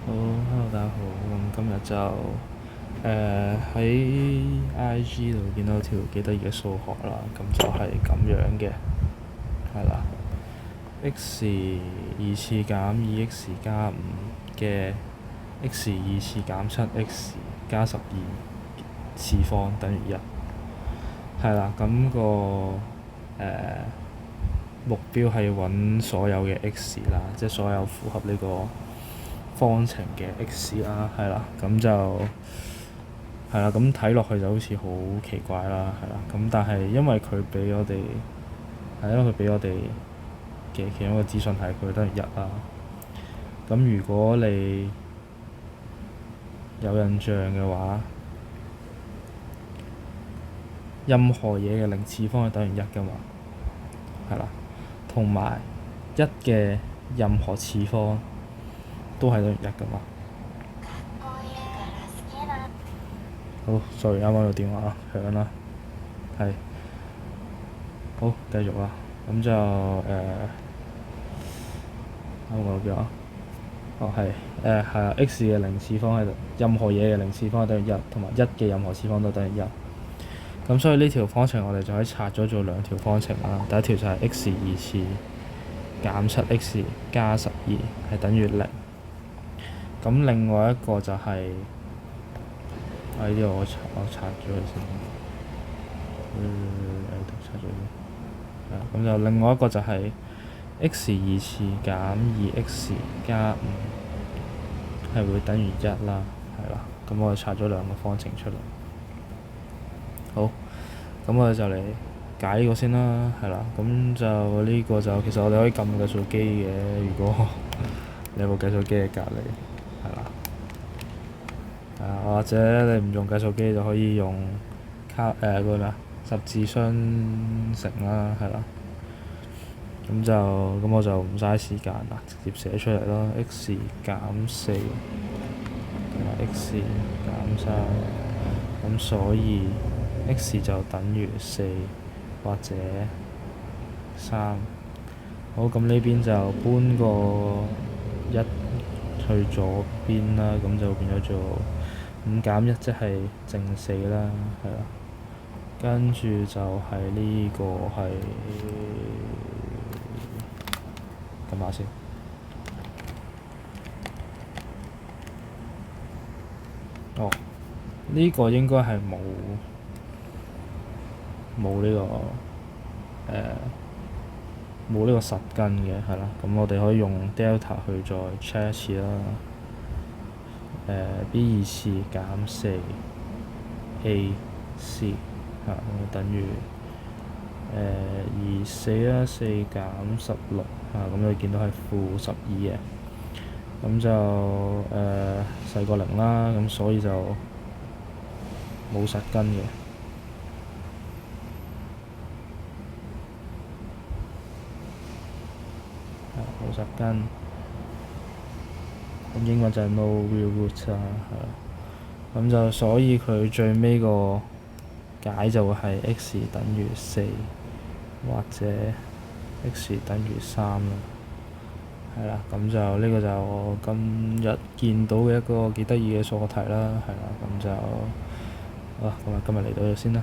好，hello，大家好。咁今日就喺 IG 度見到條幾得意嘅數學啦。咁就係咁樣嘅，係啦。x 二次減二 x 加五嘅 x 二次減七 x 加12次方等於一。係啦，咁目標係揾所有嘅 x 啦，即係所有符合呢個方程嘅 x 啦，係啦，咁就係啦，咁睇落去就好似好奇怪啦，係啦，咁但係因為佢俾我哋嘅其中一個資訊係佢等於一啦。咁如果你有印象嘅話，任何嘢嘅零次方係等於一㗎嘛，係啦，同埋一嘅任何次方都係等於一㗎嘛。好，sorry，啱啱有電話響啦，係，好，繼續啦，咁就啱啱講到邊啊？哦，係係啊，x 嘅零次方係任何嘢嘅零次方係等於一，同埋一嘅任何次方都等於一。咁所以呢條方程我哋就可以拆咗做兩條方程啦。第一條就係 x 二次減七 x 加12係等於0。咁另外一個就係呢度我拆咗佢先，拆咗先。咁就另外一個就係 x 二次減二 x 加5係會等於1啦，係啦。咁我哋拆咗兩個方程出嚟。好，咁我哋就嚟解呢個先啦，係啦。咁就呢個就其實我哋可以撳計數機嘅，如果你有部計數機喺隔離，係啦。或者你唔用計數機就可以用嗰個咩十字雙乘啦，係啦。咁我就唔嘥時間啦，直接寫出嚟咯。x 減4同埋 x 減3，咁所以 x 就等於4或者3。好，咁呢邊就搬個1去左邊啦，咁就變咗做5減1即係正4啦，係啦。跟住就係呢個係撳下先。哦，呢個應該係冇呢個實根嘅，係啦。咁我哋可以用 delta 去再 check 一次啦。b 二次減4 a c 咁等於4啦，4減16咁你見到係-12嘅。咁就細過0啦，咁所以就冇實根嘅。冇實根。咁英文就係 no real root 啦，係啦。咁就所以佢最尾個解就會係 x 等於4或者 x 等於3啦。係啦，咁就呢個就我今日見到嘅一個幾得意嘅數學題啦，係啦，咁就咁今日嚟到呢度先啦。